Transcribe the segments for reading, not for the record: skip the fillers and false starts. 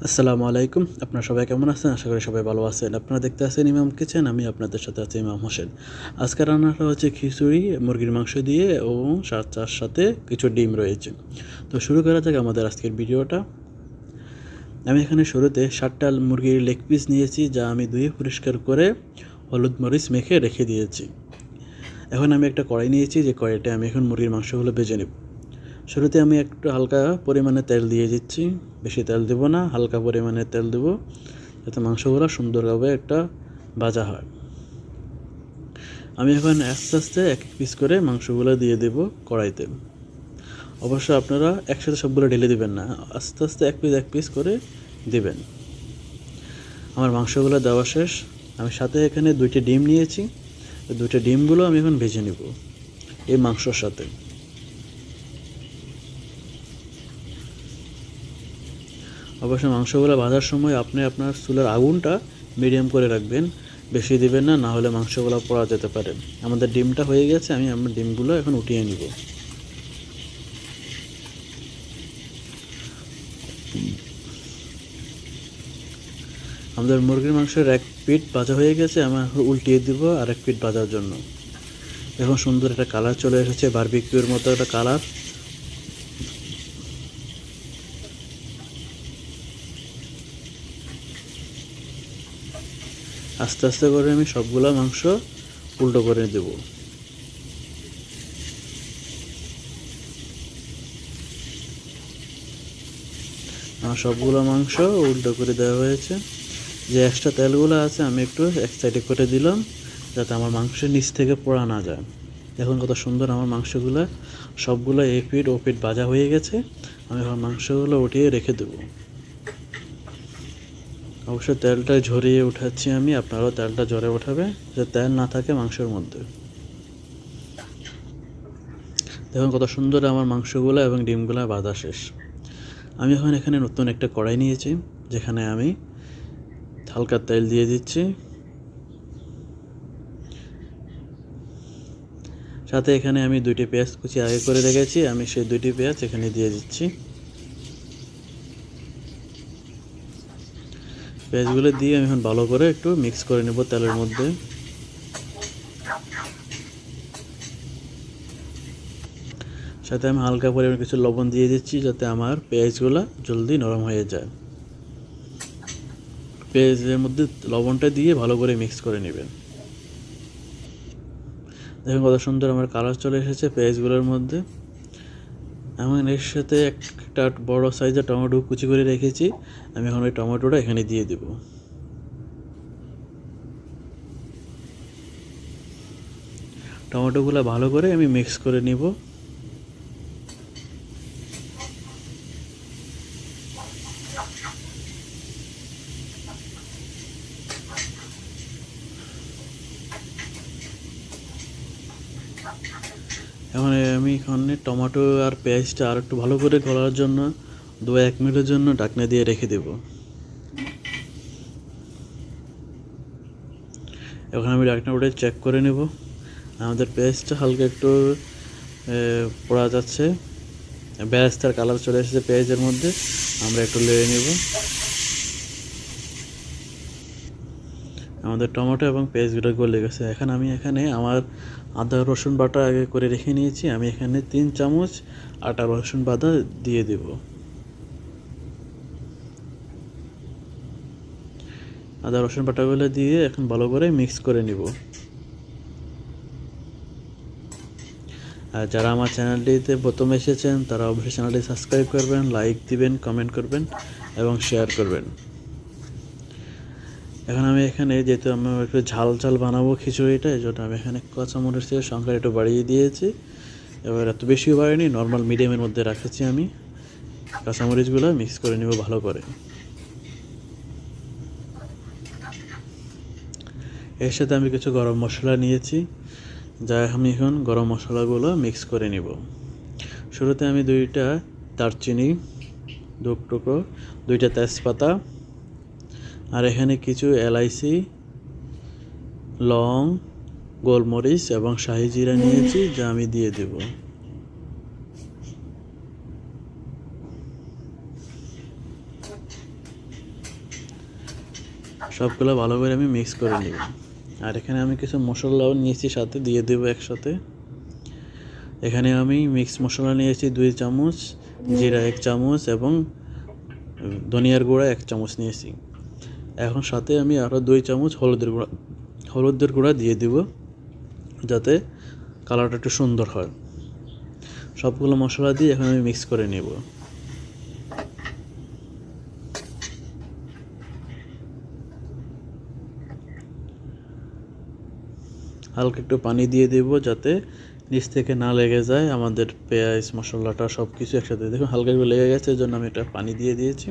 আসসালামু আলাইকুম। আপনারা সবাই কেমন আছেন? আশা করি সবাই ভালো আছেন। আপনারা দেখতে আছেন ইমাম কিচেন, আমি আপনাদের সাথে আছি ইমাম হোসেন। আজকে রান্নাটা হচ্ছে খিচুড়ি, মুরগির মাংস দিয়ে এবং তার সাথে কিছু ডিম রয়েছে। তো শুরু করা যাক আমাদের আজকের ভিডিওটা। আমি এখানে শুরুতে 7টা মুরগির লেগ পিস নিয়েছি, যা আমি ধুয়ে পরিষ্কার করে হলুদ মরিচ মেখে রেখে দিয়েছি। এখন আমি একটা কড়াই নিয়েছি, যে কড়াইতে আমি এখন মুরগির মাংসগুলো ভেজে নেব। শুরুতে আমি একটু হালকা পরিমাণে তেল দিয়ে দিচ্ছি, বেশি তেল দেব না, হালকা পরিমাণে তেল দেব, যাতে মাংসগুলো সুন্দরভাবে একটা ভাজা হয়। আমি এখন আস্তে আস্তে এক এক পিস করে মাংসগুলো দিয়ে দেব কড়াইতে। অবশ্য আপনারা একসাথে সবগুলো ঢেলে দিবেন না, আস্তে আস্তে এক পিস করে দিবেন। আমার মাংসগুলো দেওয়া শেষ। আমি সাথে এখানে 2টি ডিম নিয়েছি, 2টি ডিমগুলো আমি এখন ভেজে নেব এই মাংসর সাথে। অবশ্যই মাংসগুলো ভাজার সময় আপনি আপনার চুলার আগুনটা মিডিয়াম করে রাখবেন, বেশি দিবেন না, না হলে মাংসগুলো পোড়া যেতে পারে। আমাদের ডিমটা হয়ে গেছে, আমি আমার ডিমগুলো এখন উঠিয়ে নিব। আমাদের মুরগির মাংসের এক পিঠ ভাজা হয়ে গেছে, আমি এখন উল্টিয়ে দিব আর এক পিঠ ভাজার জন্য। এখন সুন্দর একটা কালার চলে এসেছে, বারবিকিউর মতো একটা কালার। আস্তে আস্তে করে আমি সবগুলো মাংস উল্টো করে দেব। আমার সবগুলো মাংস উল্টো করে দেওয়া হয়েছে। যে এক্সট্রা তেলগুলো আছে আমি একটু এক সাইডে করে দিলাম, যাতে আমার মাংসের নিচ থেকে পোড়া না যায়। দেখুন কত সুন্দর আমার মাংসগুলো সবগুলো এ পিঠ ও পিঠ ভাজা হয়ে গেছে। আমি এখন মাংসগুলো উঠিয়ে রেখে দেবো। অবশ্যই তেলটা ঝরিয়ে উঠাচ্ছি আমি, আপনারাও তেলটা ঝরে উঠাবে, যাতে তেল না থাকে মাংসের মধ্যে। দেখুন কত সুন্দর আমার মাংসগুলো এবং ডিমগুলো ভাজা শেষ। আমি এখন এখানে নতুন একটা কড়াই নিয়েছি, যেখানে আমি হালকা তেল দিয়ে দিচ্ছি। সাথে এখানে আমি 2টি পেঁয়াজ কুচি আগে করে রেখেছি, আমি সেই 2টি পেঁয়াজ এখানে দিয়ে দিচ্ছি। পেঁয়াজগুলো দিয়ে আমি এখন ভালো করে একটু মিক্স করে নেব তেলের মধ্যে। সাথে আমি হালকা পরিমাণে কিছু লবণ দিয়ে দিচ্ছি, যাতে আমার পেঁয়াজগুলো জলদি নরম হয়ে যায়। পেঁয়াজের মধ্যে লবণটা দিয়ে ভালো করে মিক্স করে নেবেন। দেখুন কত সুন্দর আমার কালার চলে এসেছে পেঁয়াজগুলোর মধ্যে। আমি এর সাথে একটা বড় সাইজের টমেটো কুচি করে রেখেছি, আমি এখন ওই টমেটোটা এখানে দিয়ে দেব। টমেটোগুলো ভালো করে আমি মিক্স করে নিব। এখন আমি এখানে টমেটো আর পেঁয়াজটা আর একটু ভালো করে গলার জন্য 2-1 মিনিটের জন্য ঢাকনা দিয়ে রেখে দেব। এখন আমি ঢাকনা উঠে চেক করে নেব। আমাদের পেঁয়াজটা হালকা একটু পোড়া যাচ্ছে, বেরেস্তার কালার চলে এসেছে পেঁয়াজের মধ্যে। আমরা একটু লেড়ে নেব। আমাদের টমেটো এবং পেঁয়াজগুলো গলে গেছে। এখন আমি এখানে আমার আদা রসুন বাটা আগে করে রেখে নিয়েছি, আমি এখানে 3 চামচ আটা রসুন বাটা দিয়ে দেব। আদা রসুন বাটাগুলো দিয়ে এখন ভালো করে মিক্স করে নিব। আর যারা আমার চ্যানেলটিতে প্রথম এসেছেন, তারা অবশ্যই চ্যানেলটি সাবস্ক্রাইব করবেন, লাইক দিবেন, কমেন্ট করবেন এবং শেয়ার করবেন। এখন আমি এখানে যেহেতু আমি একটু ঝাল ঝাল বানাবো খিচুড়িটা, এই জন্য আমি এখানে কাঁচামরিচের সংখ্যা একটু বাড়িয়ে দিয়েছি। এবার এত বেশিও বাড়িনি, নর্মাল মিডিয়ামের মধ্যে রাখেছি আমি। কাঁচামরিচগুলো মিক্স করে নেব ভালো করে। এর সাথে আমি কিছু গরম মশলা নিয়েছি, যা আমি এখন গরম মশলাগুলো মিক্স করে নিব। শুরুতে আমি 2টা দারচিনি, 2 টুকরো, 2টা তেজপাতা, আর এখানে কিছু এলাইচি, লং, গোলমরিচ এবং শাহি জিরা নিয়েছি, যা আমি দিয়ে দেব। সবগুলো ভালো করে আমি মিক্স করে নিব। আর এখানে আমি কিছু মশলাও নিয়েছি, সাথে দিয়ে দেবো একসাথে। এখানে আমি মিক্স মশলা নিয়েছি 2 চামচ, জিরা 1 চামচ এবং ধনিয়ার গুঁড়া 1 চামচ নিয়েছি। এখন সাথে আমি আরও 2 চামচ হলুদের গুঁড়া দিয়ে দিব, যাতে কালারটা একটু সুন্দর হয়। সবগুলো মশলা দিয়ে এখন আমি মিক্স করে নেব। হালকা একটু পানি দিয়ে দেব, যাতে নিচ থেকে না লেগে যায় আমাদের পেঁয়াজ মশলাটা সব কিছু একসাথে। দেখুন হালকা একটু লেগে গেছে, এর জন্য আমি এটা পানি দিয়ে দিয়েছি।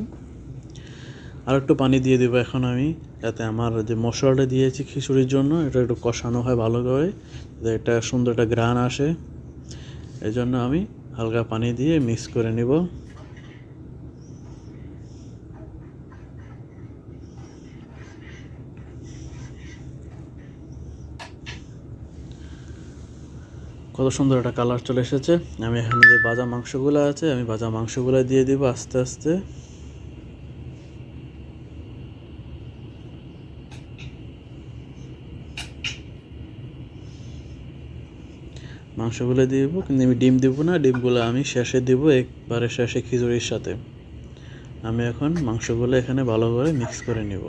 আর একটু পানি দিয়ে দেবো এখন আমি, যাতে আমার যে মশলাটা দিয়েছি খিচুড়ির জন্য এটা একটু কষানো হয় ভালো করে, যাতে এটা সুন্দর একটা ঘ্রাণ আসে। এই জন্য আমি হালকা পানি দিয়ে মিক্স করে নেব। কত সুন্দর একটা কালার চলে এসেছে। আমি এখানে যে ভাজা মাংসগুলো আছে, আমি ভাজা মাংসগুলো দিয়ে দিব আস্তে আস্তে। মাংসগুলো দিয়ে দেবো, কিন্তু আমি ডিম দেবো না, ডিমগুলো আমি শেষে দেবো, একবারে শেষে খিচুড়ির সাথে। আমি এখন মাংসগুলো এখানে ভালো করে মিক্স করে নেব।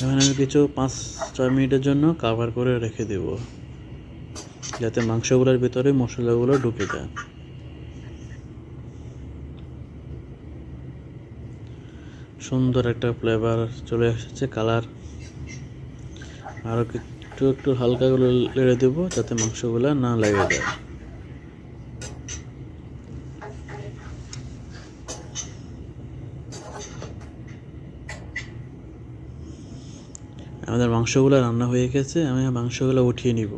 এখন আমি কিছু 5-6 মিনিটের জন্য কভার করে রেখে দেব, যাতে মাংসগুলোর ভিতরে মশলাগুলো ঢুকে যায়। সুন্দর একটা ফ্লেভার চলে এসেছে, কালার। আরও একটু একটু হালকা করে নেড়ে দেবো, যাতে মাংসগুলো না লেগে যায়। আমাদের মাংসগুলো রান্না হয়ে গেছে, আমি মাংসগুলো উঠিয়ে নিব।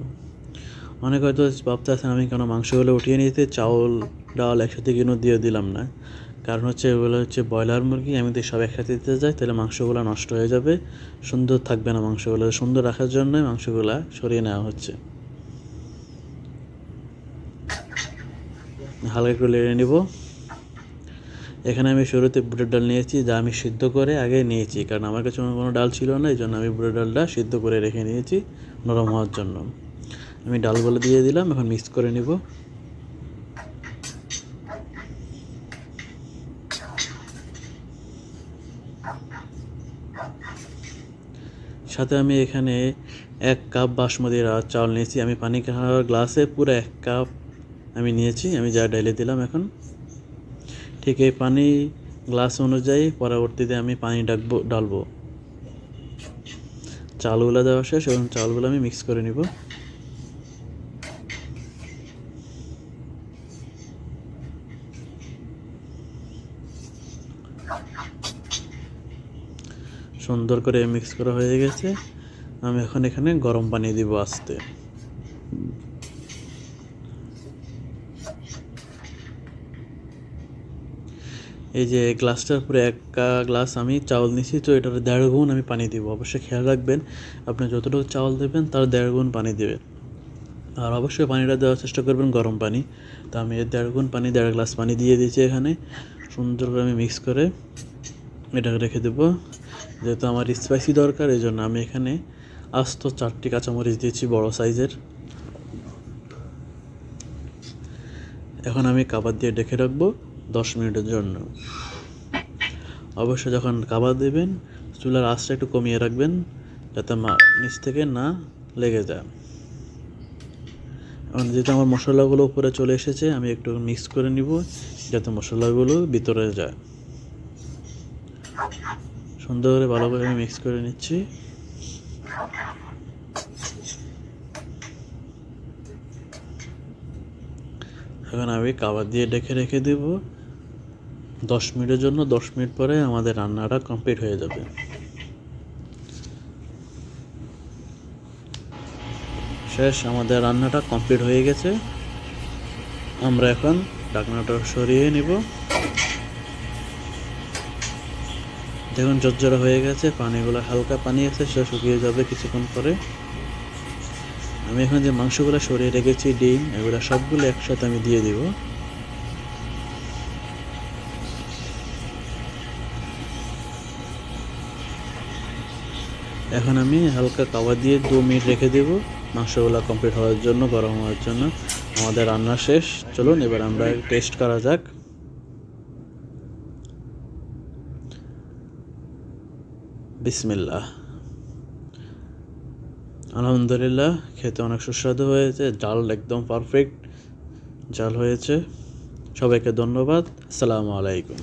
অনেক হয়তো ভাবতে আছেন আমি কেন মাংসগুলো উঠিয়ে নিতে চাউল ডাল একসাথে কেন দিয়ে দিলাম না। কারণ হচ্ছে এগুলো হচ্ছে ব্রয়লার মুরগি, আমি যদি সব একসাথে দিতে যাই তাহলে মাংসগুলো নষ্ট হয়ে যাবে, সুন্দর থাকবে না। মাংসগুলো সুন্দর রাখার জন্যই মাংসগুলো সরিয়ে নেওয়া হচ্ছে। হালকা একটু নেড়ে নিব। এখানে আমি শুরুতে বুটের ডাল নিয়েছি, যা আমি সিদ্ধ করে আগে নিয়েছি, কারণ আমার কাছে কোনো ডাল ছিল না, এই জন্য আমি বুটের ডালটা সিদ্ধ করে রেখে নিয়েছি নরম হওয়ার জন্য। আমি ডালগুলো দিয়ে দিলাম, এখন মিক্স করে নিব। সাথে আমি এখানে 1 কাপ বাসমতি চাউল নিয়েছি। আমি পানি খাওয়ার গ্লাসে পুরো 1 কাপ আমি নিয়েছি, আমি যা ঢেলে দিলাম। এখন ঠিক এই পানি গ্লাস অনুযায়ী পরবর্তীতে আমি পানি ডালবো। চালগুলো দেওয়া শেষ, এবং চালগুলো আমি মিক্স করে নিব। সুন্দর করে মিক্স করা হয়ে গেছে। আমি এখন এখানে গরম পানি দিব আস্তে। এই যে গ্লাসটার পুরো 1 গ্লাস আমি চাউল নিয়েছি, তো এটার 1.5 গুণ আমি পানি দিব। অবশ্যই খেয়াল রাখবেন, আপনি যতটুকু চাউল দেবেন তার 1.5 গুণ পানি দেবেন। আর অবশ্যই পানিটা দেওয়ার চেষ্টা করবেন গরম পানি। তো আমি 1.5 গুণ পানি, 1.5 গ্লাস পানি দিয়ে দিয়েছি এখানে। সুন্দর করে আমি মিক্স করে এটা রেখে দেবো। যেহেতু আমার স্পাইসি দরকার, এই জন্য আমি এখানে আস্ত 4টি কাঁচামরিচ দিয়েছি বড় সাইজের। এখন আমি কাবাব দিয়ে ঢেকে রাখবো 10 মিনিটের জন্য। অবশ্যই যখন কাবাব দেবেন চুলার আঁচটা একটু কমিয়ে রাখবেন, যাতে নিচ থেকে না লেগে যায়। এখন যেহেতু আমার মশলাগুলো উপরে চলে এসেছে, আমি একটু মিক্স করে নিব, যাতে মশলাগুলো ভিতরে যায়। সুন্দর করে ভালো করে মিক্স করে নিচ্ছি। এখন আমি কাবাব দিয়ে ঢেকে রেখে দেব 10 মিনিটের জন্য। 10 মিনিট পরে আমাদের রান্নাটা কমপ্লিট হয়ে যাবে। শেষ, আমাদের রান্নাটা কমপ্লিট হয়ে গেছে। আমরা এখন ঢাকনাটা সরিয়ে নিব। দেখুন ঝরঝরা হয়ে গেছে, পানিগুলো হালকা পানি আছে, সেটা শুকিয়ে যাবে কিছুক্ষণ পরে। আমি এখন যে মাংসগুলো সরিয়ে রেখেছি, ডিম, এগুলো সবগুলো একসাথে আমি দিয়ে দিব। এখন আমি হালকা কাওয়া দিয়ে 2 মিনিট রেখে দেব মাংসগুলো কমপ্লিট হওয়ার জন্য, গরম হওয়ার জন্য। আমাদের রান্না শেষ। চলুন এবার আমরা টেস্ট করা যাক। বিসমিল্লাহ। আলহামদুলিল্লাহ, খেতে অনেক সুস্বাদু হয়েছে। জাল একদম পারফেক্ট জাল হয়েছে। সবাইকে ধন্যবাদ। আসসালামু আলাইকুম।